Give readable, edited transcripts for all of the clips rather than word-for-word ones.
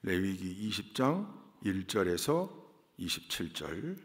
레위기 20장 1절에서 27절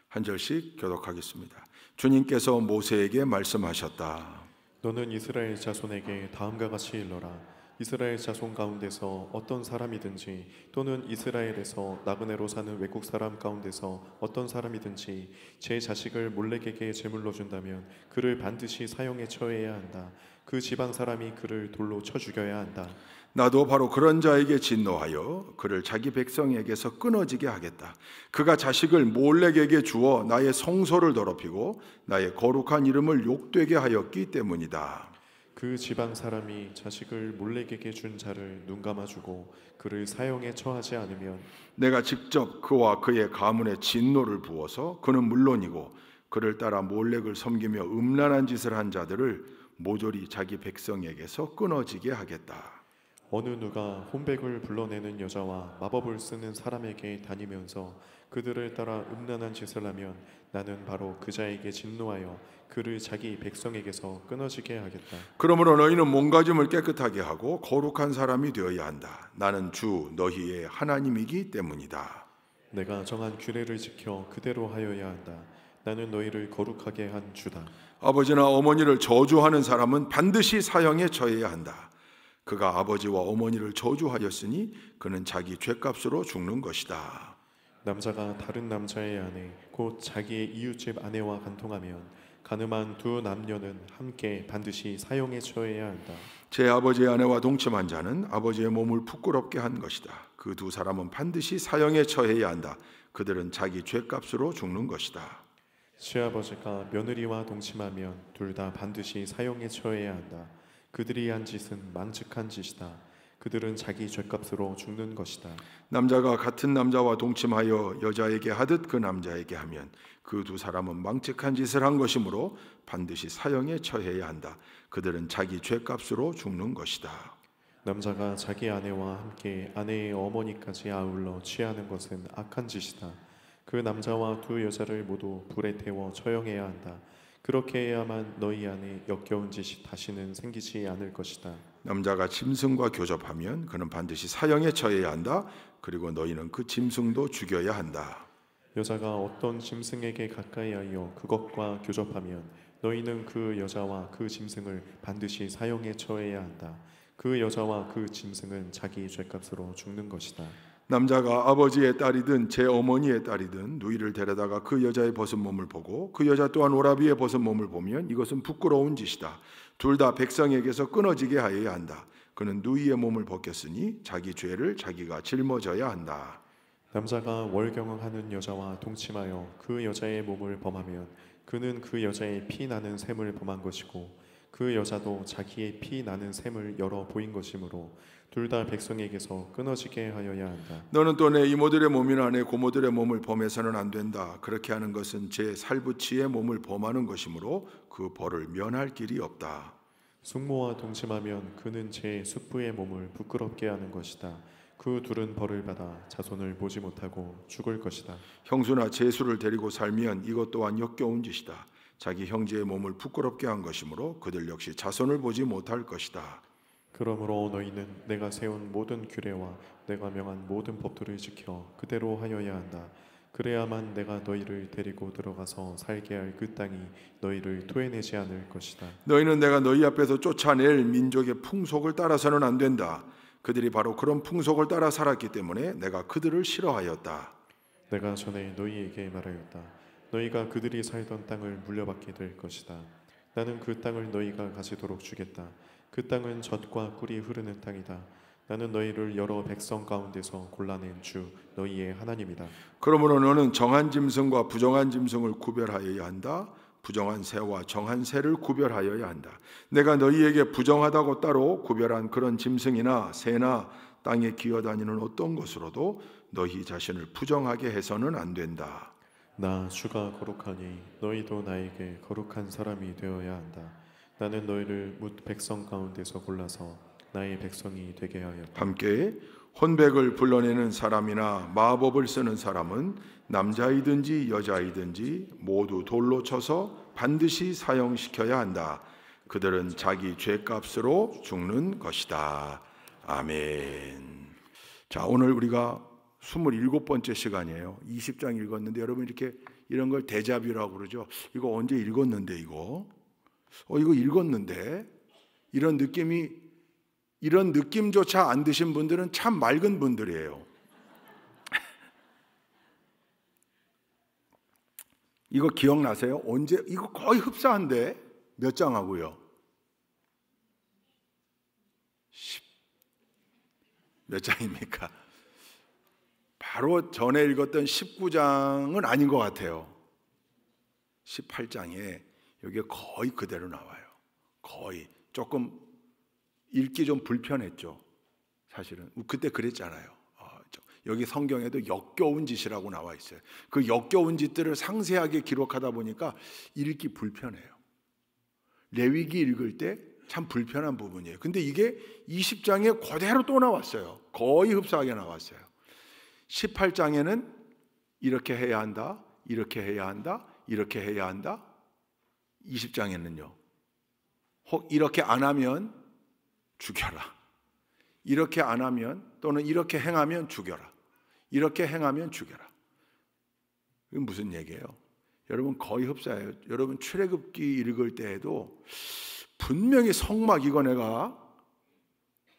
한 절씩 교독하겠습니다. 주님께서 모세에게 말씀하셨다. 너는 이스라엘 자손에게 다음과 같이 일러라. 이스라엘 자손 가운데서 어떤 사람이든지 또는 이스라엘에서 나그네로 사는 외국 사람 가운데서 어떤 사람이든지 제 자식을 몰렉에게 제물로 준다면 그를 반드시 사형에 처해야 한다. 그 지방 사람이 그를 돌로 쳐 죽여야 한다. 나도 바로 그런 자에게 진노하여 그를 자기 백성에게서 끊어지게 하겠다. 그가 자식을 몰렉에게 주어 나의 성소를 더럽히고 나의 거룩한 이름을 욕되게 하였기 때문이다. 그 지방 사람이 자식을 몰렉에게 준 자를 눈감아주고 그를 사형에 처하지 않으면 내가 직접 그와 그의 가문에 진노를 부어서 그는 물론이고 그를 따라 몰렉을 섬기며 음란한 짓을 한 자들을 모조리 자기 백성에게서 끊어지게 하겠다. 어느 누가 혼백을 불러내는 여자와 마법을 쓰는 사람에게 다니면서 그들을 따라 음란한 짓을 하면 나는 바로 그 자에게 진노하여 그를 자기 백성에게서 끊어지게 하겠다. 그러므로 너희는 몸가짐을 깨끗하게 하고 거룩한 사람이 되어야 한다. 나는 주 너희의 하나님이기 때문이다. 내가 정한 규례를 지켜 그대로 하여야 한다. 나는 너희를 거룩하게 한 주다. 아버지나 어머니를 저주하는 사람은 반드시 사형에 처해야 한다. 그가 아버지와 어머니를 저주하였으니 그는 자기 죗값으로 죽는 것이다. 남자가 다른 남자의 아내 곧 자기의 이웃집 아내와 간통하면 가늠한 두 남녀는 함께 반드시 사형에 처해야 한다. 제 아버지의 아내와 동침한 자는 아버지의 몸을 부끄럽게 한 것이다. 그 두 사람은 반드시 사형에 처해야 한다. 그들은 자기 죗값으로 죽는 것이다. 시아버지가 며느리와 동침하면 둘 다 반드시 사형에 처해야 한다. 그들이 한 짓은 망측한 짓이다. 그들은 자기 죗값으로 죽는 것이다. 남자가 같은 남자와 동침하여 여자에게 하듯 그 남자에게 하면 그 두 사람은 망측한 짓을 한 것이므로 반드시 사형에 처해야 한다. 그들은 자기 죗값으로 죽는 것이다. 남자가 자기 아내와 함께 아내의 어머니까지 아울러 취하는 것은 악한 짓이다. 그 남자와 두 여자를 모두 불에 태워 처형해야 한다. 그렇게 해야만 너희 안에 역겨운 짓이 다시는 생기지 않을 것이다. 남자가 짐승과 교접하면 그는 반드시 사형에 처해야 한다. 그리고 너희는 그 짐승도 죽여야 한다. 여자가 어떤 짐승에게 가까이하여 그것과 교접하면 너희는 그 여자와 그 짐승을 반드시 사형에 처해야 한다. 그 여자와 그 짐승은 자기 죗값으로 죽는 것이다. 남자가 아버지의 딸이든 제 어머니의 딸이든 누이를 데려다가 그 여자의 벗은 몸을 보고 그 여자 또한 오라비의 벗은 몸을 보면 이것은 부끄러운 짓이다. 둘 다 백성에게서 끊어지게 하여야 한다. 그는 누이의 몸을 벗겼으니 자기 죄를 자기가 짊어져야 한다. 남자가 월경하는 여자와 동침하여 그 여자의 몸을 범하면 그는 그 여자의 피 나는 샘을 범한 것이고 그 여자도 자기의 피 나는 샘을 열어 보인 것이므로 둘 다 백성에게서 끊어지게 하여야 한다. 너는 또 내 이모들의 몸이나 내 고모들의 몸을 범해서는 안 된다. 그렇게 하는 것은 제 살부치의 몸을 범하는 것이므로 그 벌을 면할 길이 없다. 숙모와 동침하면 그는 제 숙부의 몸을 부끄럽게 하는 것이다. 그 둘은 벌을 받아 자손을 보지 못하고 죽을 것이다. 형수나 제수를 데리고 살면 이것 또한 역겨운 짓이다. 자기 형제의 몸을 부끄럽게 한 것이므로 그들 역시 자손을 보지 못할 것이다. 그러므로 너희는 내가 세운 모든 규례와 내가 명한 모든 법도를 지켜 그대로 하여야 한다. 그래야만 내가 너희를 데리고 들어가서 살게 할 그 땅이 너희를 토해내지 않을 것이다. 너희는 내가 너희 앞에서 쫓아낼 민족의 풍속을 따라서는 안 된다. 그들이 바로 그런 풍속을 따라 살았기 때문에 내가 그들을 싫어하였다. 내가 전에 너희에게 말하였다. 너희가 그들이 살던 땅을 물려받게 될 것이다. 나는 그 땅을 너희가 가지도록 주겠다. 그 땅은 젖과 꿀이 흐르는 땅이다. 나는 너희를 여러 백성 가운데서 골라낸 주 너희의 하나님이다. 그러므로 너는 정한 짐승과 부정한 짐승을 구별하여야 한다. 부정한 새와 정한 새를 구별하여야 한다. 내가 너희에게 부정하다고 따로 구별한 그런 짐승이나 새나 땅에 기어다니는 어떤 것으로도 너희 자신을 부정하게 해서는 안 된다. 나 주가 거룩하니 너희도 나에게 거룩한 사람이 되어야 한다. 나는 너희를 뭇 백성 가운데서 골라서 나의 백성이 되게 하였다. 함께 혼백을 불러내는 사람이나 마법을 쓰는 사람은 남자이든지 여자이든지 모두 돌로 쳐서 반드시 사형시켜야 한다. 그들은 자기 죗값으로 죽는 것이다. 아멘. 자, 오늘 우리가 27번째 시간이에요. 20장 읽었는데 여러분 이렇게 이런 걸 데자뷰라고 그러죠. 이거 언제 읽었는데 이거 읽었는데 이런 느낌조차 안 드신 분들은 참 맑은 분들이에요. 이거 기억나세요? 언제 이거 거의 흡사한데 몇 장하고요? 몇 장입니까? 바로 전에 읽었던 19장은 아닌 것 같아요. 18장에 여기에 거의 그대로 나와요. 거의. 조금 읽기 좀 불편했죠. 사실은 그때 그랬잖아요. 여기 성경에도 역겨운 짓이라고 나와 있어요. 그 역겨운 짓들을 상세하게 기록하다 보니까 읽기 불편해요. 레위기 읽을 때 참 불편한 부분이에요. 근데 이게 20장에 그대로 또 나왔어요. 거의 흡사하게 나왔어요. 18장에는 이렇게 해야 한다, 이렇게 해야 한다, 이렇게 해야 한다. 20장에는요, 혹 이렇게 안 하면 죽여라, 이렇게 안 하면 또는 이렇게 행하면 죽여라, 이렇게 행하면 죽여라. 이건 무슨 얘기예요? 여러분 거의 흡사해요. 여러분 출애굽기 읽을 때에도 분명히 성막 이거 내가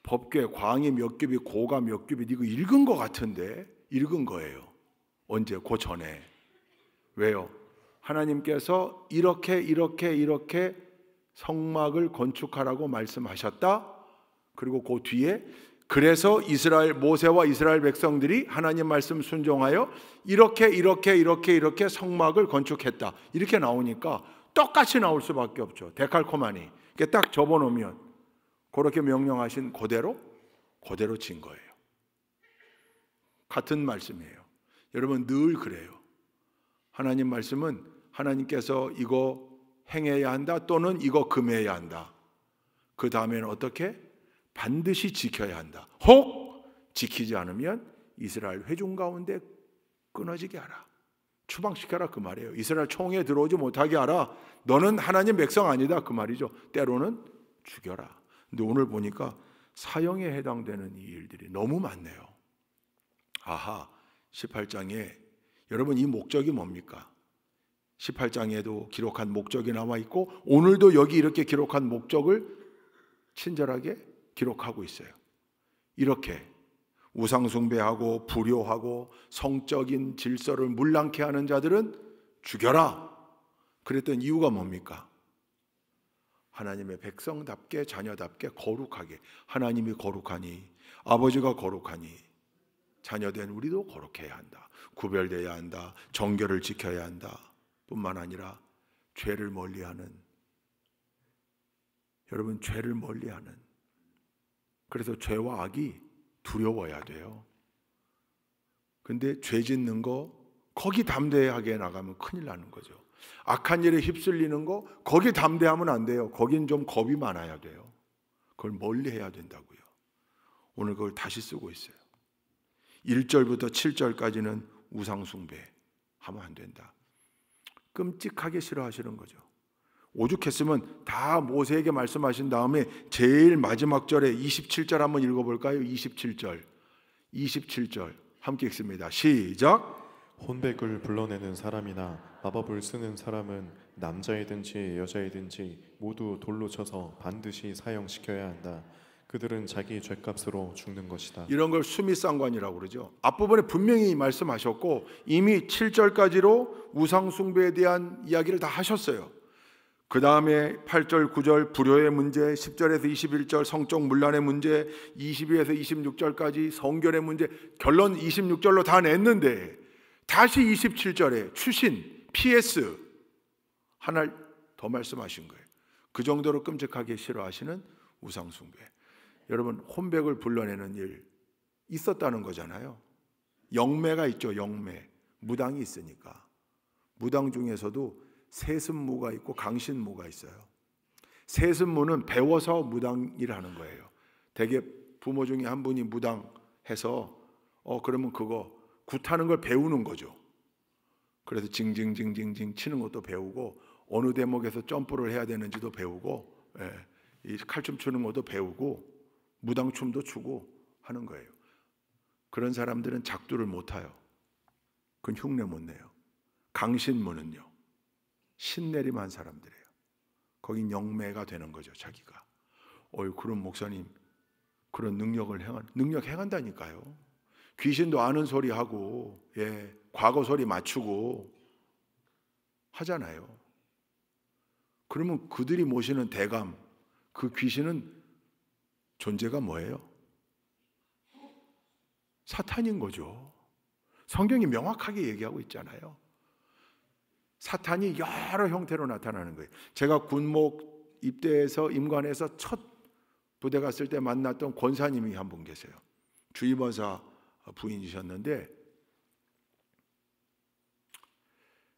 법궤 광이 몇 규빗 고가 몇 규빗 이거 읽은 것 같은데 읽은 거예요. 언제? 그 전에. 왜요? 하나님께서 이렇게 성막을 건축하라고 말씀하셨다. 그리고 그 뒤에 그래서 모세와 이스라엘 백성들이 하나님 말씀 순종하여 이렇게 성막을 건축했다. 이렇게 나오니까 똑같이 나올 수밖에 없죠. 데칼코마니. 이렇게 딱 접어놓으면 그렇게 명령하신 그대로 진 거예요. 같은 말씀이에요. 여러분 늘 그래요. 하나님 말씀은 하나님께서 이거 행해야 한다 또는 이거 금해야 한다. 그 다음에는 어떻게? 반드시 지켜야 한다. 혹 지키지 않으면 이스라엘 회중 가운데 끊어지게 하라. 추방시켜라 그 말이에요. 이스라엘 총에 들어오지 못하게 하라. 너는 하나님 백성 아니다 그 말이죠. 때로는 죽여라. 근데 오늘 보니까 사형에 해당되는 이 일들이 너무 많네요. 아하, 18장에 여러분 이 목적이 뭡니까? 18장에도 기록한 목적이 나와 있고 오늘도 여기 이렇게 기록한 목적을 친절하게 기록하고 있어요. 이렇게 우상숭배하고 불효하고 성적인 질서를 문랑케 하는 자들은 죽여라. 그랬던 이유가 뭡니까? 하나님의 백성답게 자녀답게 거룩하게. 하나님이 거룩하니 아버지가 거룩하니 자녀된 우리도 거룩해야 한다. 구별되어야 한다. 정결을 지켜야 한다. 뿐만 아니라 죄를 멀리하는, 여러분 죄를 멀리하는, 그래서 죄와 악이 두려워야 돼요. 근데 죄 짓는 거 거기 담대하게 나가면 큰일 나는 거죠. 악한 일에 휩쓸리는 거 거기 담대하면 안 돼요. 거긴 좀 겁이 많아야 돼요. 그걸 멀리 해야 된다고요. 오늘 그걸 다시 쓰고 있어요. 1절부터 7절까지는 우상숭배 하면 안 된다. 끔찍하게 싫어하시는 거죠. 오죽했으면 다 모세에게 말씀하신 다음에 제일 마지막 절에 27절 한번 읽어볼까요? 27절 함께 읽습니다. 시작. 혼백을 불러내는 사람이나 마법을 쓰는 사람은 남자이든지 여자이든지 모두 돌로 쳐서 반드시 사형시켜야 한다. 그들은 자기 죄값으로 죽는 것이다. 이런 걸 수미상관이라고 그러죠. 앞부분에 분명히 말씀하셨고 이미 7절까지로 우상숭배에 대한 이야기를 다 하셨어요. 그 다음에 8절, 9절 불효의 문제, 10절에서 21절 성적 문란의 문제, 22에서 26절까지 성결의 문제, 결론 26절로 다 냈는데 다시 27절에 추신, PS 하나 더 말씀하신 거예요. 그 정도로 끔찍하게 싫어하시는 우상숭배. 여러분 혼백을 불러내는 일 있었다는 거잖아요. 영매가 있죠. 영매. 무당이 있으니까. 무당 중에서도 세습무가 있고 강신무가 있어요. 세습무는 배워서 무당일 하는 거예요. 대개 부모 중에 한 분이 무당해서 그러면 그거 굿하는 걸 배우는 거죠. 그래서 징징징징징 치는 것도 배우고 어느 대목에서 점프를 해야 되는지도 배우고 이 칼춤 추는 것도 배우고 무당춤도 추고 하는 거예요. 그런 사람들은 작두를 못 타요. 그건 흉내 못 내요. 강신문은요, 신내림한 사람들이에요. 거긴 영매가 되는 거죠, 자기가. 그런 목사님 그런 능력 행한다니까요. 귀신도 아는 소리 하고, 과거 소리 맞추고 하잖아요. 그러면 그들이 모시는 대감, 그 귀신은 존재가 뭐예요? 사탄인 거죠. 성경이 명확하게 얘기하고 있잖아요. 사탄이 여러 형태로 나타나는 거예요. 제가 군목 입대해서 임관해서 첫 부대 갔을 때 만났던 권사님이 한 분 계세요. 주임원사 부인이셨는데,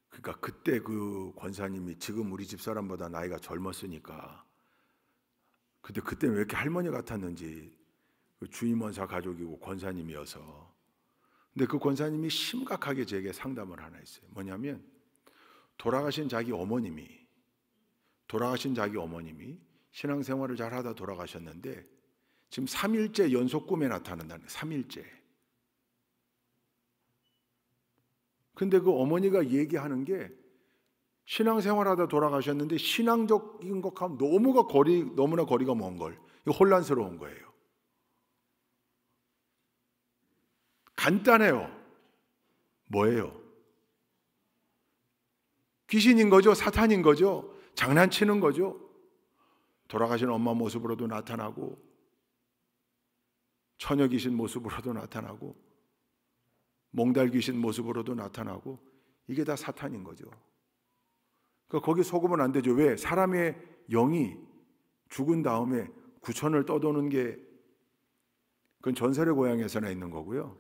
그러니까 그때 그 권사님이 지금 우리 집사람보다 나이가 젊었으니까, 근데 그때 왜 이렇게 할머니 같았는지, 그 주임원사 가족이고 권사님이어서. 근데 그 권사님이 심각하게 제게 상담을 하나 했어요. 뭐냐면 돌아가신 자기 어머님이 신앙생활을 잘 하다 돌아가셨는데 지금 3일째 연속 꿈에 나타난다는 거예요. 3일째. 근데 그 어머니가 얘기하는 게 신앙생활하다 돌아가셨는데 신앙적인 것하고 너무나 거리가 먼 걸. 이거 혼란스러운 거예요. 간단해요. 뭐예요? 귀신인 거죠? 사탄인 거죠? 장난치는 거죠? 돌아가신 엄마 모습으로도 나타나고, 처녀 귀신 모습으로도 나타나고, 몽달 귀신 모습으로도 나타나고, 이게 다 사탄인 거죠. 그러니까 거기 속으면 안 되죠. 왜? 사람의 영이 죽은 다음에 구천을 떠도는 게, 그건 전설의 고향에서나 있는 거고요.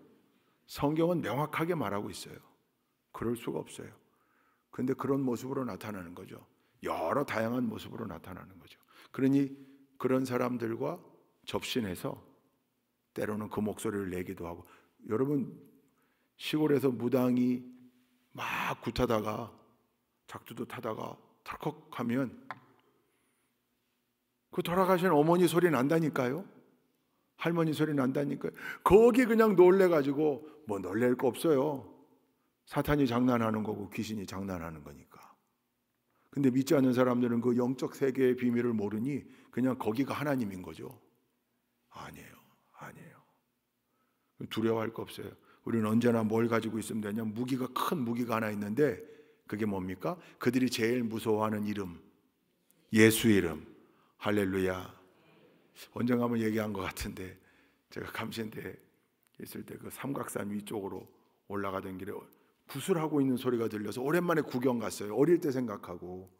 성경은 명확하게 말하고 있어요. 그럴 수가 없어요. 그런데 그런 모습으로 나타나는 거죠. 여러 다양한 모습으로 나타나는 거죠. 그러니 그런 사람들과 접신해서 때로는 그 목소리를 내기도 하고, 여러분 시골에서 무당이 막 굿하다가 작두도 타다가 털컥하면 그 돌아가신 어머니 소리 난다니까요. 할머니 소리 난다니까요. 거기 그냥 놀래가지고, 뭐 놀랄 거 없어요. 사탄이 장난하는 거고 귀신이 장난하는 거니까. 근데 믿지 않는 사람들은 그 영적 세계의 비밀을 모르니 그냥 거기가 하나님인 거죠. 아니에요. 두려워할 거 없어요. 우리는 언제나 뭘 가지고 있으면 되냐? 큰 무기가 하나 있는데, 그게 뭡니까? 그들이 제일 무서워하는 이름, 예수 이름. 할렐루야. 언젠가 한번 얘기한 것 같은데, 제가 감신대 있을 때 그 삼각산 위쪽으로 올라가던 길에 구슬하고 있는 소리가 들려서 오랜만에 구경 갔어요. 어릴 때 생각하고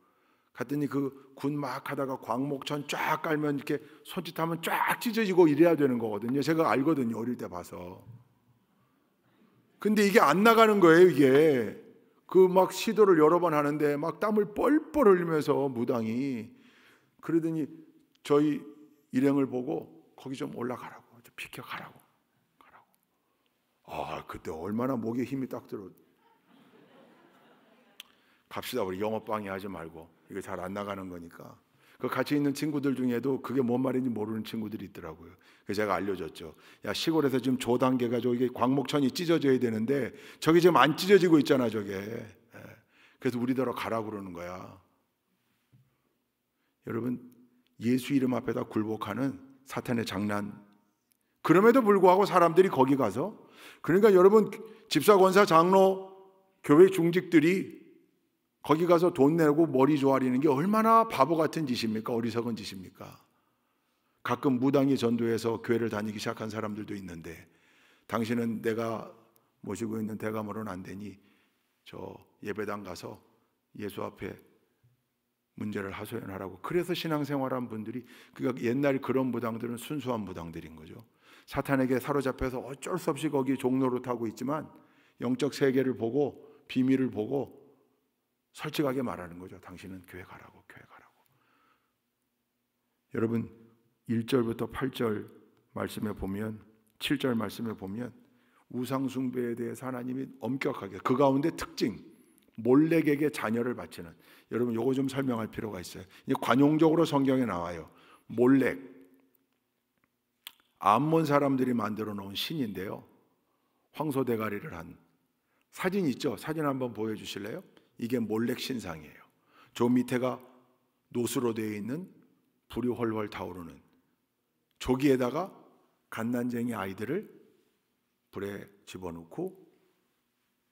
갔더니 그 군 막 하다가 광목천 쫙 깔면 이렇게 손짓하면 쫙 찢어지고 이래야 되는 거거든요. 제가 알거든요, 어릴 때 봐서. 근데 이게 안 나가는 거예요. 이게 그 막 시도를 여러 번 하는데 막 땀을 뻘뻘 흘리면서 무당이, 그러더니 저희 일행을 보고 거기 좀 올라가라고, 좀 비켜가라고. 그때 얼마나 목에 힘이 딱 들어. 갑시다, 우리 영업방해 하지 말고, 이거 잘 안 나가는 거니까. 그 같이 있는 친구들 중에도 그게 뭔 말인지 모르는 친구들이 있더라고요. 그래서 제가 알려줬죠. 야, 시골에서 지금 조단계가 저기 광목천이 찢어져야 되는데 저기 지금 안 찢어지고 있잖아, 저게. 그래서 우리더러 가라고 그러는 거야. 여러분, 예수 이름 앞에다 굴복하는 사탄의 장난. 그럼에도 불구하고 사람들이 거기 가서, 그러니까 여러분 집사, 권사, 장로, 교회 중직들이 거기 가서 돈 내고 머리 조아리는 게 얼마나 바보 같은 짓입니까? 어리석은 짓입니까? 가끔 무당이 전도해서 교회를 다니기 시작한 사람들도 있는데, 당신은 내가 모시고 있는 대감으로는 안 되니 저 예배당 가서 예수 앞에 문제를 하소연하라고. 그래서 신앙생활한 분들이, 그러니까 옛날 그런 무당들은 순수한 무당들인 거죠. 사탄에게 사로잡혀서 어쩔 수 없이 거기 종로를 타고 있지만 영적 세계를 보고 비밀을 보고 솔직하게 말하는 거죠. 당신은 교회 가라고. 여러분 1절부터 8절 말씀에 보면, 7절 말씀에 보면 우상 숭배에 대해서 하나님이 엄격하게, 그 가운데 특징, 몰렉에게 자녀를 바치는. 여러분 요거 좀 설명할 필요가 있어요. 관용적으로 성경에 나와요. 몰렉, 암몬 사람들이 만들어 놓은 신인데요, 황소 대가리를 한 사진 있죠? 사진 한번 보여주실래요? 이게 몰렉 신상이에요. 저 밑에가 노수로 되어 있는 불이 훨훨 타오르는, 저기에다가 갓난쟁이 아이들을 불에 집어넣고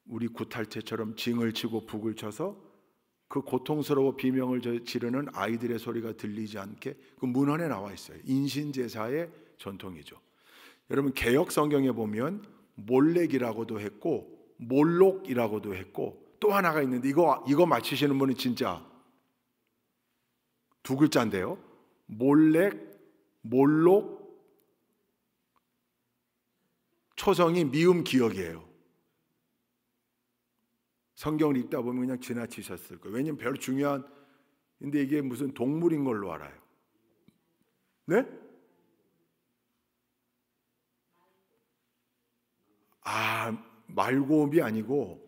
우리 구탈체처럼 징을 치고 북을 쳐서 그 고통스러워 비명을 지르는 아이들의 소리가 들리지 않게 그 문헌에 나와 있어요. 인신제사의 전통이죠. 여러분, 개역 성경에 보면 몰렉이라고도 했고 몰록이라고도 했고 또 하나가 있는데, 이거 맞히시는 분은 진짜 두 글자인데요. 몰렉, 몰록, 초성이 미음 기역이에요. 성경을 읽다 보면 그냥 지나치셨을 거예요. 왜냐면 별로 중요한, 근데 이게 무슨 동물인 걸로 알아요. 네? 말곰이 아니고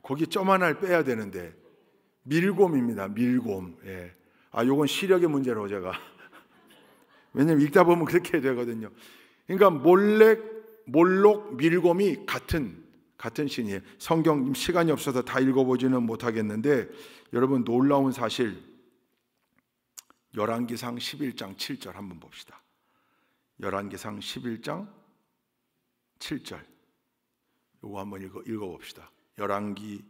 거기 점 하나를 빼야 되는데 밀곰입니다. 밀곰. 예. 요건 시력의 문제로 제가 왜냐면 읽다 보면 그렇게 되거든요. 그러니까 몰록, 밀곰이 같은 신이에요. 성경 시간이 없어서 다 읽어보지는 못하겠는데, 여러분 놀라운 사실, 열왕기상 11장 7절 한번 봅시다. 열왕기상 11장 7절 요거 한번 읽어봅시다. 열왕기상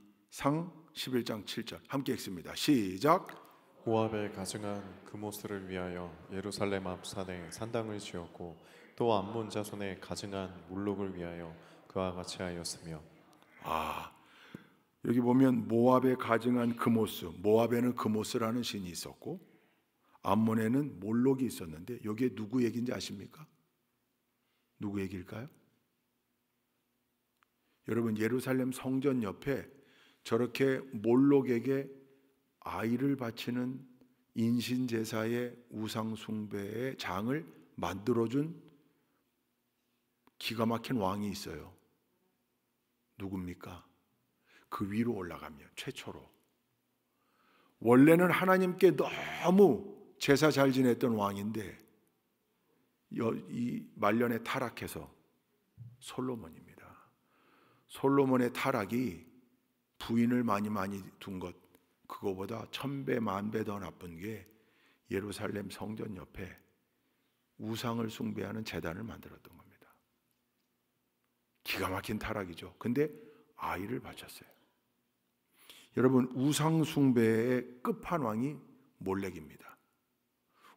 11장 7절 함께 읽습니다. 시작. 모압에 가증한 그모스를 위하여 예루살렘 앞 산에 산당을 지었고 또 암몬 자손의 가증한 몰록을 위하여 그와 같이 하였으며. 여기 보면 모압에 가증한 그모스, 모압에는 그모스라는 신이 있었고 암몬에는 몰록이 있었는데, 여기에 누구 얘기인지 아십니까? 누구 얘기일까요? 여러분, 예루살렘 성전 옆에 저렇게 몰록에게 아이를 바치는 인신제사의 우상숭배의 장을 만들어준 기가 막힌 왕이 있어요. 누굽니까? 그 위로 올라가면 최초로, 원래는 하나님께 너무 제사 잘 지냈던 왕인데 이 말년에 타락해서 솔로몬입니다. 솔로몬의 타락이 부인을 많이 둔 것, 그거보다 1000배 만배 더 나쁜 게 예루살렘 성전 옆에 우상을 숭배하는 제단을 만들었던 겁니다. 기가 막힌 타락이죠. 근데 아이를 바쳤어요. 여러분, 우상 숭배의 끝판왕이 몰렉입니다.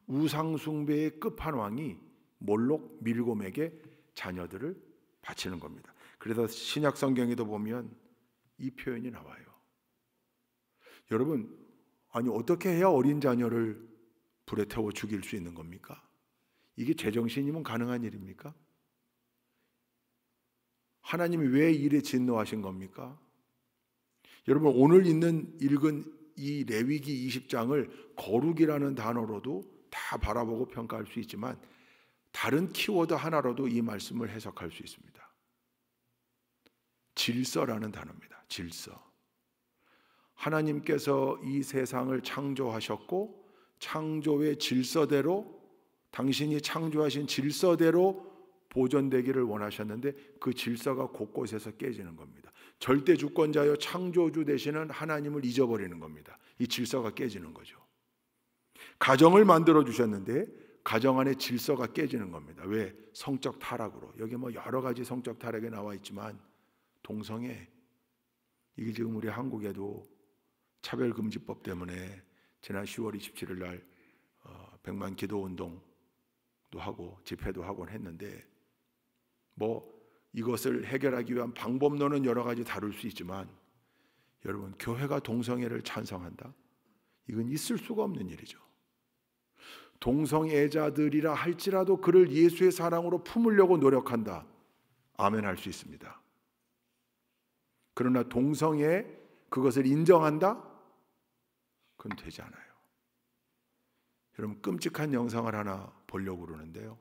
우상 숭배의 끝판왕이 몰록, 밀곰에게 자녀들을 바치는 겁니다. 그래서 신약 성경에도 보면 이 표현이 나와요. 여러분, 어떻게 해야 어린 자녀를 불에 태워 죽일 수 있는 겁니까? 이게 제정신이면 가능한 일입니까? 하나님이 왜 일에 진노하신 겁니까? 여러분, 오늘 읽은 이 레위기 20장을 거룩이라는 단어로도 다 바라보고 평가할 수 있지만 다른 키워드 하나로도 이 말씀을 해석할 수 있습니다. 질서라는 단어입니다. 질서. 하나님께서 이 세상을 창조하셨고 창조의 질서대로, 당신이 창조하신 질서대로 보존되기를 원하셨는데 그 질서가 곳곳에서 깨지는 겁니다. 절대 주권자여 창조주 되시는 하나님을 잊어버리는 겁니다. 이 질서가 깨지는 거죠. 가정을 만들어 주셨는데 가정 안에 질서가 깨지는 겁니다. 왜? 성적 타락으로. 여기 여러 가지 성적 타락이 나와 있지만 동성애, 이게 지금 우리 한국에도 차별금지법 때문에 지난 10월 27일 날 100만 기도운동도 하고 집회도 하곤 했는데, 이것을 해결하기 위한 방법론은 여러 가지 다룰 수 있지만 여러분, 교회가 동성애를 찬성한다? 이건 있을 수가 없는 일이죠. 동성애자들이라 할지라도 그를 예수의 사랑으로 품으려고 노력한다. 아멘 할 수 있습니다. 그러나 동성애, 그것을 인정한다? 그건 되지 않아요. 여러분, 끔찍한 영상을 하나 보려고 그러는데요.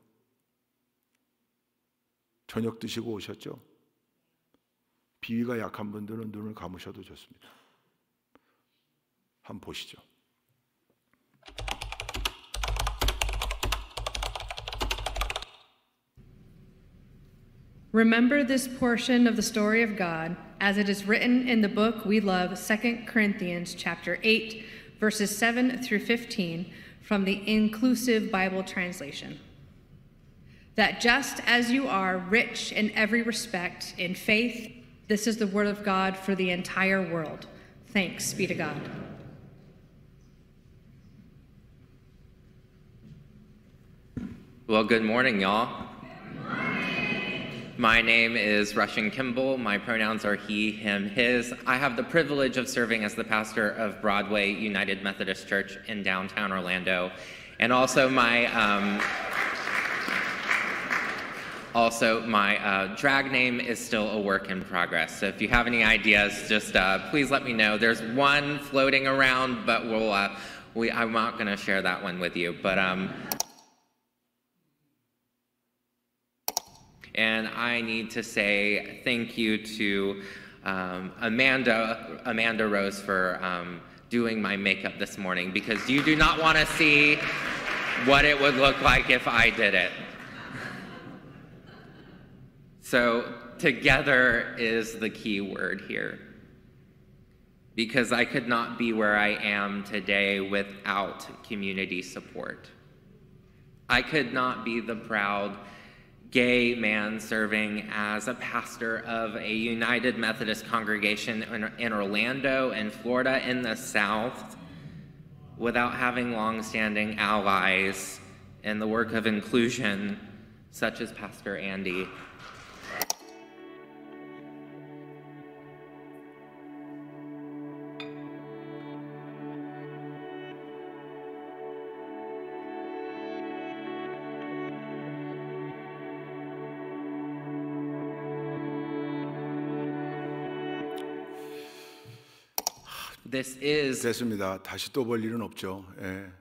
저녁 드시고 오셨죠? 비위가 약한 분들은 눈을 감으셔도 좋습니다. 한번 보시죠. Remember this portion of the story of God as it is written in the book we love, 2 Corinthians chapter 8, verses 7 through 15 from the Inclusive Bible Translation. That just as you are rich in every respect in faith, this is the word of God for the entire world. Thanks be to God. Well, good morning, y'all. My name is Russian Kimball. My pronouns are he, him, his. I have the privilege of serving as the pastor of Broadway United Methodist Church in downtown Orlando. And also my drag name is still a work in progress. So if you have any ideas, just please let me know. There's one floating around, but I'm not going to share that one with you. But and I need to say thank you to Amanda Rose for doing my makeup this morning, because you do not want to see what it would look like if I did it. So together is the key word here, because I could not be where I am today without community support. I could not be the proud gay man serving as a pastor of a United Methodist congregation in Orlando and Florida in the South without having long-standing allies in the work of inclusion, such as Pastor Andy. 됐습니다. 다시 또 볼 일은 없죠. 예.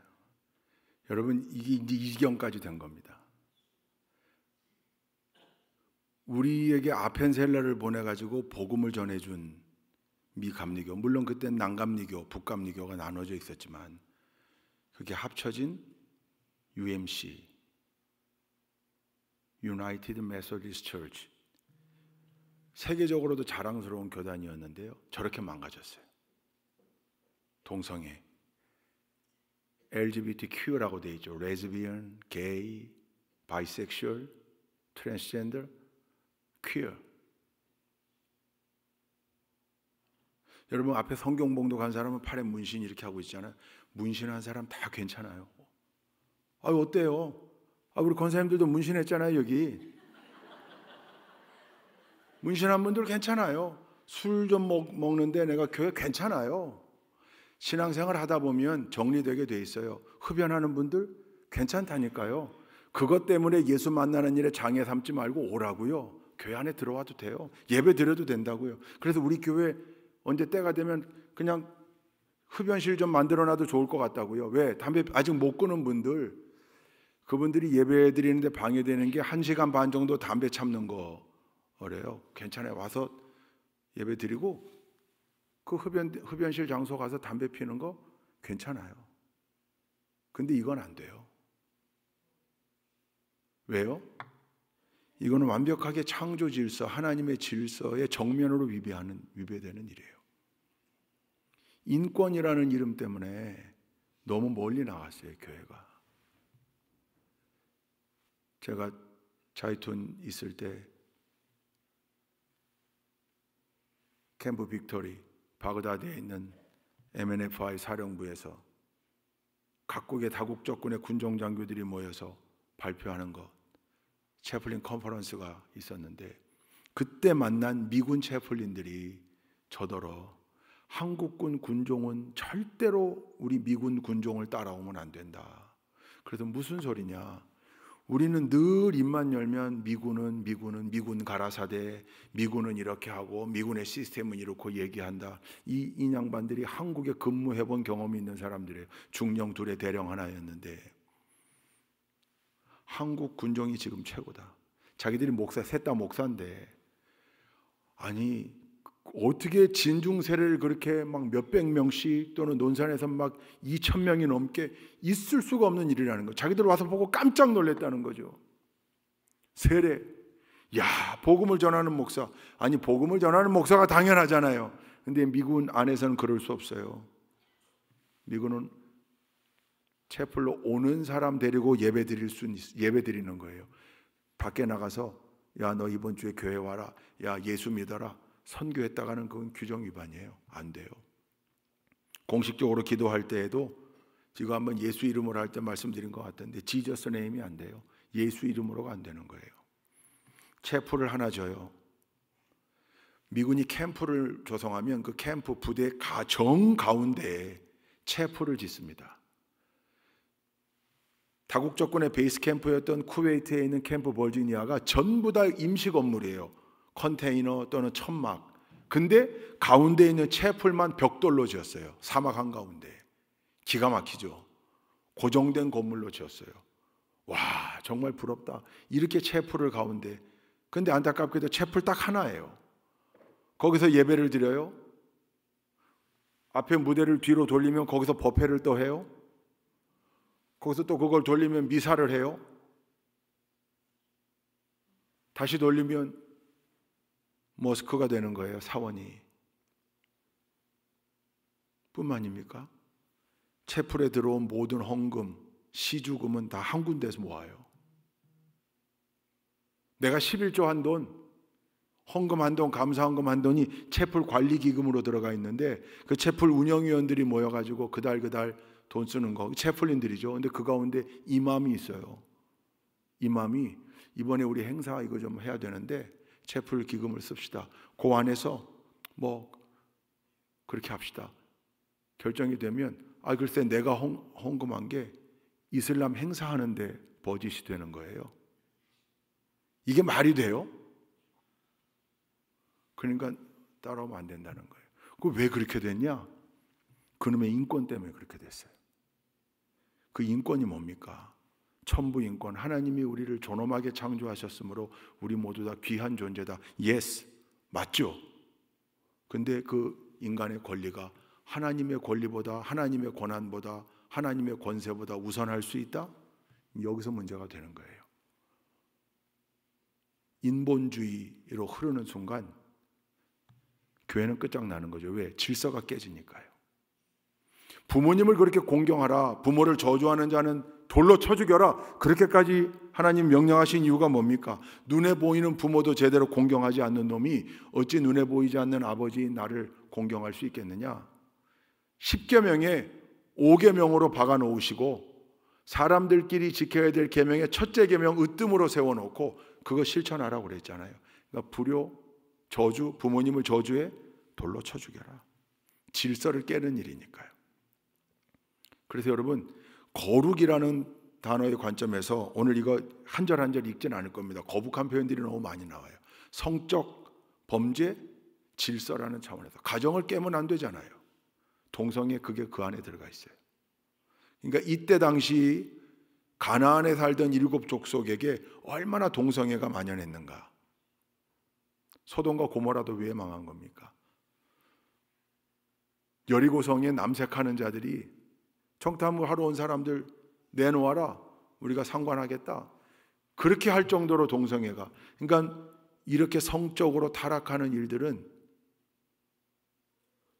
여러분, 이게 이제 이 지경까지 된 겁니다. 우리에게 아펜셀러를 보내가지고 복음을 전해준 미감리교, 물론 그때는 남감리교, 북감리교가 나눠져 있었지만 그게 합쳐진 UMC, United Methodist Church, 세계적으로도 자랑스러운 교단이었는데요, 저렇게 망가졌어요. 동성애, LGBTQ라고 되어 있죠. 레즈비언, 게이, 바이섹슈얼, 트랜스젠더, 퀴어. 여러분 앞에 성경 봉독한 사람은 팔에 문신 이렇게 하고 있잖아요. 문신한 사람 다 괜찮아요. 어때요? 우리 권사님들도 문신했잖아요. 여기 문신한 분들 괜찮아요. 술 좀 먹는데 내가 교회 괜찮아요. 신앙생활 하다 보면 정리되게 돼 있어요. 흡연하는 분들 괜찮다니까요. 그것 때문에 예수 만나는 일에 장애 삼지 말고 오라고요. 교회 안에 들어와도 돼요. 예배 드려도 된다고요. 그래서 우리 교회 언제 때가 되면 그냥 흡연실 좀 만들어놔도 좋을 것 같다고요. 왜? 담배 아직 못 끊은 분들, 그분들이 예배 드리는데 방해되는 게 1시간 반 정도 담배 참는 거래요. 괜찮아요. 와서 예배 드리고 그 흡연실 장소 가서 담배 피는 거 괜찮아요. 근데 이건 안 돼요. 왜요? 이거는 완벽하게 창조 질서, 하나님의 질서의 정면으로 위배되는 일이에요. 인권이라는 이름 때문에 너무 멀리 나갔어요, 교회가. 제가 자이툰 있을 때 캠프 빅토리, 바그다드에 있는 MNFI 사령부에서 각국의 다국적군의 군종 장교들이 모여서 발표하는 것, 채플린 컨퍼런스가 있었는데, 그때 만난 미군 채플린들이 저더러 한국군 군종은 절대로 우리 미군 군종을 따라오면 안 된다. 그래서 무슨 소리냐? 우리는 늘 입만 열면 미군 가라사대, 미군은 이렇게 하고 미군의 시스템은 이렇고 얘기한다. 이 인양반들이 한국에 근무해본 경험이 있는 사람들이에요. 중령 둘의 대령 하나였는데 한국 군종이 지금 최고다. 자기들이 셋 다 목사인데, 아니 어떻게 진중 세례를 그렇게 막 몇백 명씩, 또는 논산에서 막 2,000명이 넘게 있을 수가 없는 일이라는 거. 자기들 와서 보고 깜짝 놀랐다는 거죠. 세례. 야, 복음을 전하는 목사. 아니, 복음을 전하는 목사가 당연하잖아요. 근데 미군 안에서는 그럴 수 없어요. 미군은 채플로 오는 사람 데리고 예배 드리는 거예요. 밖에 나가서 야, 너 이번 주에 교회 와라. 야, 예수 믿어라. 선교했다가는 그건 규정 위반이에요. 안 돼요. 공식적으로 기도할 때에도 지금 한번 예수 이름으로 할 때 말씀드린 것 같은데 지저스 네임이 안 돼요. 예수 이름으로가 안 되는 거예요. 채플을 하나 줘요. 미군이 캠프를 조성하면 그 캠프 부대 정 가운데에 채플을 짓습니다. 다국적군의 베이스 캠프였던 쿠웨이트에 있는 캠프 버지니아가 전부 다 임시 건물이에요. 컨테이너 또는 천막. 근데 가운데 있는 채플만 벽돌로 지었어요. 사막 한가운데. 기가 막히죠. 고정된 건물로 지었어요. 와, 정말 부럽다. 이렇게 채플을 가운데. 근데 안타깝게도 채플 딱 하나예요. 거기서 예배를 드려요. 앞에 무대를 뒤로 돌리면 거기서 법회를 또 해요. 거기서 또 그걸 돌리면 미사를 해요. 다시 돌리면 모스크가 되는 거예요. 사원이. 뿐만입니까? 채플에 들어온 모든 헌금, 시주금은 다 한 군데서 모아요. 내가 11조 한 돈, 헌금 한 돈, 감사헌금 한 돈이 채플 관리기금으로 들어가 있는데 그 채플 운영위원들이 모여가지고 그달 돈 쓰는 거, 채플린들이죠. 근데 그 가운데 이맘이 있어요. 이맘이 이번에 우리 행사 이거 좀 해야 되는데 채플 기금을 씁시다. 그 안에서 뭐 그렇게 합시다. 결정이 되면 글쎄 내가 헌금한 게 이슬람 행사하는데 버짓이 되는 거예요. 이게 말이 돼요? 그러니까 따라오면 안 된다는 거예요. 그 왜 그렇게 됐냐? 그놈의 인권 때문에 그렇게 됐어요. 그 인권이 뭡니까? 천부 인권. 하나님이 우리를 존엄하게 창조하셨으므로 우리 모두 다 귀한 존재다. Yes, 맞죠? 근데 그 인간의 권리가 하나님의 권리보다, 하나님의 권한보다, 하나님의 권세보다 우선할 수 있다? 여기서 문제가 되는 거예요. 인본주의로 흐르는 순간 교회는 끝장나는 거죠. 왜? 질서가 깨지니까요. 부모님을 그렇게 공경하라, 부모를 저주하는 자는 돌로 쳐 죽여라, 그렇게까지 하나님 명령하신 이유가 뭡니까? 눈에 보이는 부모도 제대로 공경하지 않는 놈이 어찌 눈에 보이지 않는 아버지인 나를 공경할 수 있겠느냐? 10계명에 5계명으로 박아놓으시고 사람들끼리 지켜야 될 계명의 첫째 계명 으뜸으로 세워놓고 그거 실천하라고 그랬잖아요. 그러니까 불효, 저주, 부모님을 저주해 돌로 쳐 죽여라. 질서를 깨는 일이니까요. 그래서 여러분, 거룩이라는 단어의 관점에서 오늘 이거 한 절 한 절 읽지는 않을 겁니다. 거북한 표현들이 너무 많이 나와요. 성적 범죄, 질서라는 차원에서 가정을 깨면 안 되잖아요. 동성애 그게 그 안에 들어가 있어요. 그러니까 이때 당시 가나안에 살던 7 족속에게 얼마나 동성애가 만연했는가. 소돔과 고모라도 왜 망한 겁니까? 여리고성에 남색하는 자들이 청탐을 하러 온 사람들 내놓아라, 우리가 상관하겠다, 그렇게 할 정도로 동성애가. 그러니까 이렇게 성적으로 타락하는 일들은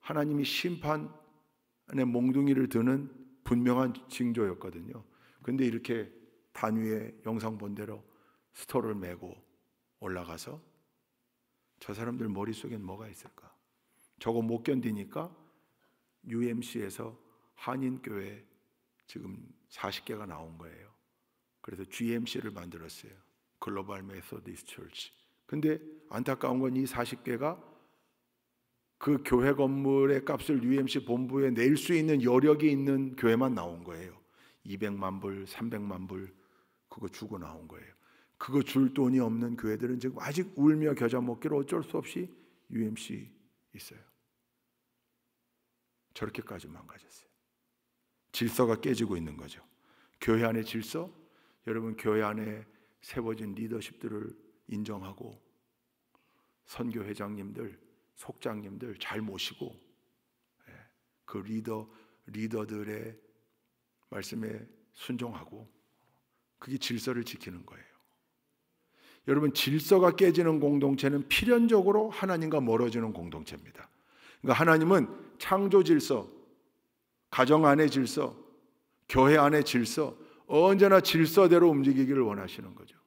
하나님이 심판의 몽둥이를 드는 분명한 징조였거든요. 근데 이렇게 단위의 영상 본 대로 스토를 메고 올라가서 저 사람들 머릿속엔 뭐가 있을까? 저거 못 견디니까 UMC에서 한인교회 지금 40개가 나온 거예요. 그래서 GMC를 만들었어요. 글로벌 메소디스트 처치. 근데 안타까운 건 이 40개가 그 교회 건물의 값을 UMC 본부에 낼 수 있는 여력이 있는 교회만 나온 거예요. 200만 불, 300만 불 그거 주고 나온 거예요. 그거 줄 돈이 없는 교회들은 지금 아직 울며 겨자 먹기로 어쩔 수 없이 UMC 있어요. 저렇게까지 망가졌어요. 질서가 깨지고 있는 거죠. 교회 안의 질서, 여러분 교회 안에 세워진 리더십들을 인정하고 선교회장님들, 속장님들 잘 모시고 그 리더들의 말씀에 순종하고 그게 질서를 지키는 거예요. 여러분, 질서가 깨지는 공동체는 필연적으로 하나님과 멀어지는 공동체입니다. 그러니까 하나님은 창조 질서, 가정 안의 질서, 교회 안의 질서, 언제나 질서대로 움직이기를 원하시는 거죠.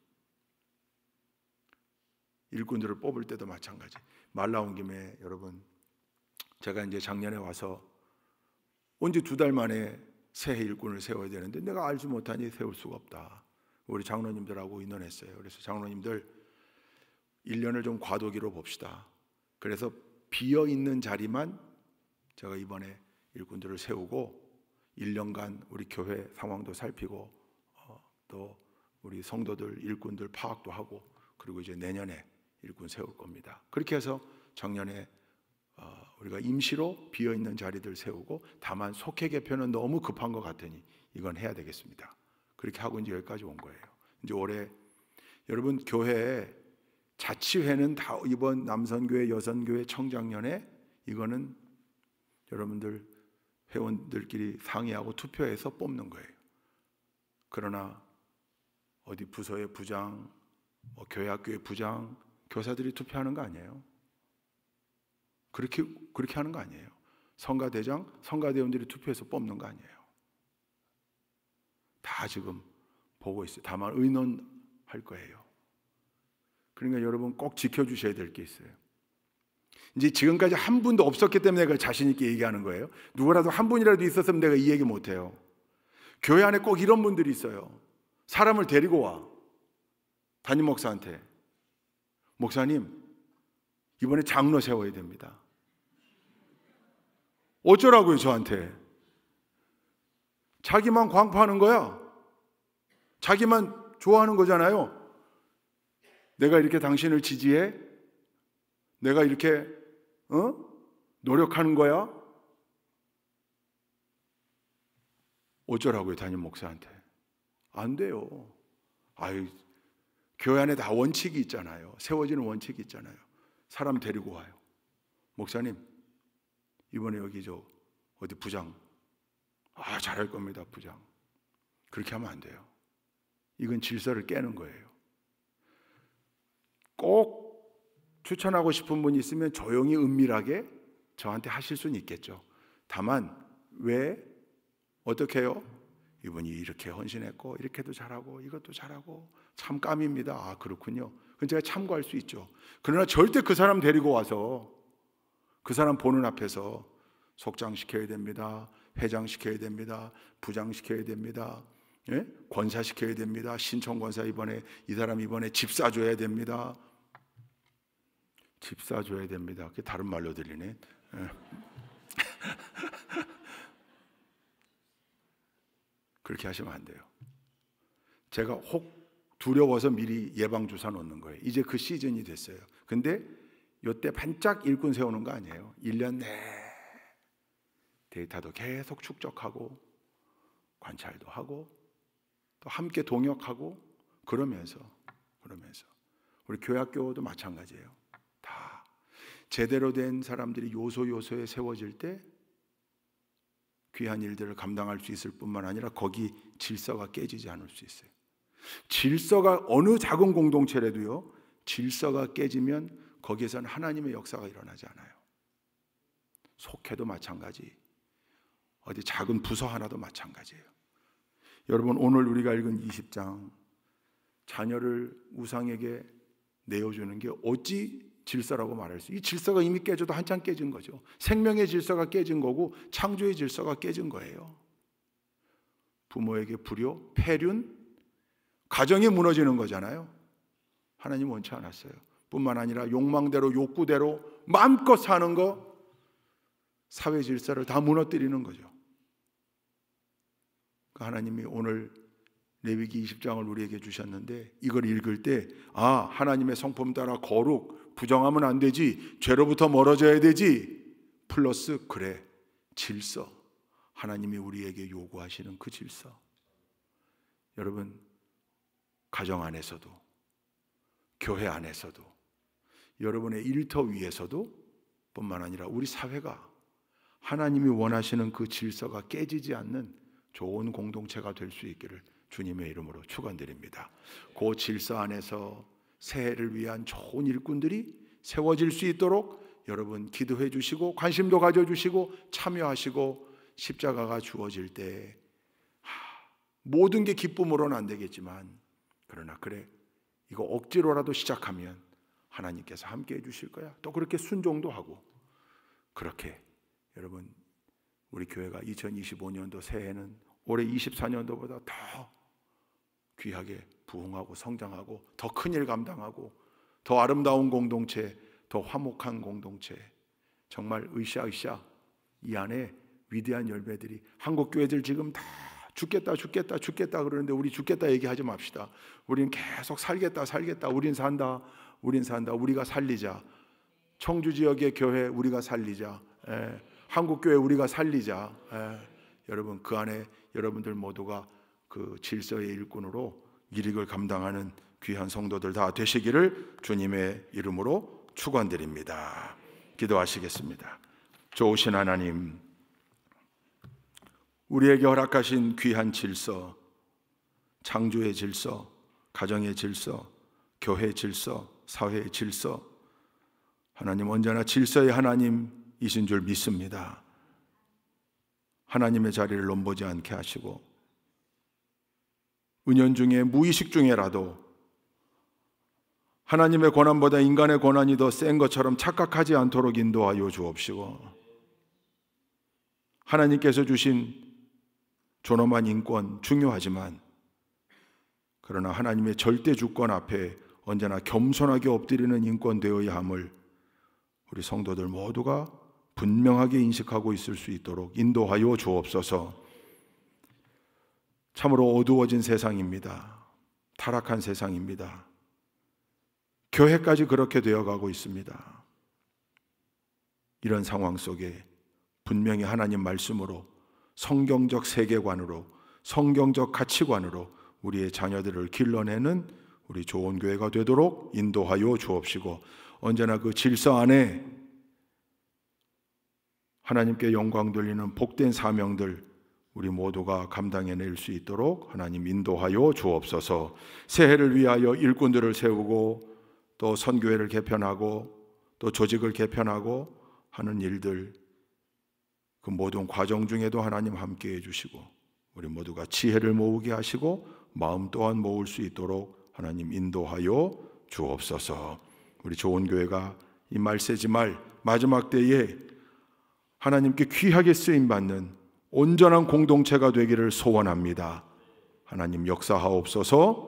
일꾼들을 뽑을 때도 마찬가지. 말 나온 김에 여러분, 제가 이제 작년에 와서 온 지 2달 만에 새해 일꾼을 세워야 되는데 내가 알지 못하니 세울 수가 없다. 우리 장로님들하고 의논했어요. 그래서 장로님들 1년을 좀 과도기로 봅시다. 그래서 비어있는 자리만 제가 이번에 일꾼들을 세우고 1년간 우리 교회 상황도 살피고 또 우리 성도들 일꾼들 파악도 하고 그리고 이제 내년에 일꾼 세울 겁니다. 그렇게 해서 작년에 우리가 임시로 비어있는 자리들 세우고, 다만 속회 개편은 너무 급한 것 같으니 이건 해야 되겠습니다. 그렇게 하고 이제 여기까지 온 거예요. 이제 올해 여러분, 교회에 자치회는 다 이번 남선교회, 여선교회 청장년에 이거는 여러분들 회원들끼리 상의하고 투표해서 뽑는 거예요. 그러나 어디 부서의 부장, 교회 학교의 부장, 교사들이 투표하는 거 아니에요. 그렇게 하는 거 아니에요. 성가대장, 성가대원들이 투표해서 뽑는 거 아니에요. 다 지금 보고 있어요. 다만 의논할 거예요. 그러니까 여러분 꼭 지켜주셔야 될 게 있어요. 이제 지금까지 한 분도 없었기 때문에 내가 자신 있게 얘기하는 거예요. 누구라도 한 분이라도 있었으면 내가 이 얘기 못해요. 교회 안에 꼭 이런 분들이 있어요. 사람을 데리고 와. 담임 목사한테, 목사님 이번에 장로 세워야 됩니다. 어쩌라고요 저한테. 자기만 광파하는 거야. 자기만 좋아하는 거잖아요. 내가 이렇게 당신을 지지해? 내가 이렇게 노력하는 거야? 어쩌라고요 담임 목사한테. 안 돼요. 교회 안에 다 원칙이 있잖아요. 세워지는 원칙이 있잖아요. 사람 데리고 와요. 목사님 이번에 여기 어디 부장 잘할 겁니다. 부장. 그렇게 하면 안 돼요. 이건 질서를 깨는 거예요. 꼭 추천하고 싶은 분이 있으면 조용히 은밀하게 저한테 하실 수는 있겠죠. 다만 왜 어떻게 해요? 이분이 이렇게 헌신했고 이렇게도 잘하고 이것도 잘하고 참 깜입니다. 그렇군요. 그건 제가 참고할 수 있죠. 그러나 절대 그 사람 데리고 와서 그 사람 보는 앞에서 속장시켜야 됩니다. 회장시켜야 됩니다. 부장시켜야 됩니다. 예? 권사시켜야 됩니다. 신청권사 이 사람 이번에 집 사줘야 됩니다. 집 사줘야 됩니다. 그게 다른 말로 들리네. 예. 그렇게 하시면 안 돼요. 제가 혹 두려워서 미리 예방주사 놓는 거예요. 이제 그 시즌이 됐어요. 근데 이때 반짝 일꾼 세우는 거 아니에요. 1년 내 데이터도 계속 축적하고 관찰도 하고 또 함께 동역하고 그러면서 우리 교회학교도 마찬가지예요. 다 제대로 된 사람들이 요소에 세워질 때 귀한 일들을 감당할 수 있을 뿐만 아니라 거기 질서가 깨지지 않을 수 있어요. 질서가 어느 작은 공동체라도요, 질서가 깨지면 거기에서는 하나님의 역사가 일어나지 않아요. 속회도 마찬가지, 어디 작은 부서 하나도 마찬가지예요. 여러분 오늘 우리가 읽은 20장, 자녀를 우상에게 내어주는 게 어찌 질서라고 말할 수? 이 질서가 이미 깨져도 한참 깨진 거죠. 생명의 질서가 깨진 거고 창조의 질서가 깨진 거예요. 부모에게 불효, 폐륜, 가정이 무너지는 거잖아요. 하나님 원치 않았어요. 뿐만 아니라 욕망대로 욕구대로 마음껏 사는 거, 사회 질서를 다 무너뜨리는 거죠. 하나님이 오늘 레위기 20장을 우리에게 주셨는데 이걸 읽을 때 하나님의 성품 따라 거룩, 부정하면 안 되지, 죄로부터 멀어져야 되지, 플러스 그래, 질서, 하나님이 우리에게 요구하시는 그 질서. 여러분 가정 안에서도 교회 안에서도 여러분의 일터 위에서도 뿐만 아니라 우리 사회가 하나님이 원하시는 그 질서가 깨지지 않는 좋은 공동체가 될 수 있기를 주님의 이름으로 축원드립니다. 그 질서 안에서 새해를 위한 좋은 일꾼들이 세워질 수 있도록 여러분 기도해 주시고 관심도 가져주시고 참여하시고 십자가가 주어질 때 모든 게 기쁨으로는 안 되겠지만 그러나 그래 이거 억지로라도 시작하면 하나님께서 함께 해주실 거야. 또 그렇게 순종도 하고 그렇게 여러분 우리 교회가 2025년도 새해는 올해 24년도보다 더 귀하게 부흥하고 성장하고 더 큰일 감당하고 더 아름다운 공동체, 더 화목한 공동체, 정말 으쌰으쌰 이 안에 위대한 열매들이 한국 교회들 지금 다 죽겠다 그러는데 우리 죽겠다 얘기하지 맙시다. 우리는 계속 살겠다 우린 산다 우리가 살리자. 청주 지역의 교회 우리가 살리자. 한국 교회 우리가 살리자. 여러분 그 안에 여러분들 모두가 그 질서의 일꾼으로 일익을 감당하는 귀한 성도들 다 되시기를 주님의 이름으로 축원드립니다. 기도하시겠습니다. 좋으신 하나님, 우리에게 허락하신 귀한 질서, 창조의 질서, 가정의 질서, 교회 질서, 사회의 질서, 하나님 언제나 질서의 하나님이신 줄 믿습니다. 하나님의 자리를 넘보지 않게 하시고 은연중에 무의식 중에라도 하나님의 권한보다 인간의 권한이 더 센 것처럼 착각하지 않도록 인도하여 주옵시고 하나님께서 주신 존엄한 인권 중요하지만 그러나 하나님의 절대 주권 앞에 언제나 겸손하게 엎드리는 인권 되어야 함을 우리 성도들 모두가 분명하게 인식하고 있을 수 있도록 인도하여 주옵소서. 참으로 어두워진 세상입니다. 타락한 세상입니다. 교회까지 그렇게 되어가고 있습니다. 이런 상황 속에 분명히 하나님 말씀으로 성경적 세계관으로 성경적 가치관으로 우리의 자녀들을 길러내는 우리 좋은 교회가 되도록 인도하여 주옵시고 언제나 그 질서 안에 하나님께 영광 돌리는 복된 사명들 우리 모두가 감당해낼 수 있도록 하나님 인도하여 주옵소서. 새해를 위하여 일꾼들을 세우고 또 선교회를 개편하고 또 조직을 개편하고 하는 일들 그 모든 과정 중에도 하나님 함께해 주시고 우리 모두가 지혜를 모으게 하시고 마음 또한 모을 수 있도록 하나님 인도하여 주옵소서. 우리 좋은 교회가 이 말세지말 마지막 때에 하나님께 귀하게 쓰임받는 온전한 공동체가 되기를 소원합니다. 하나님 역사하옵소서.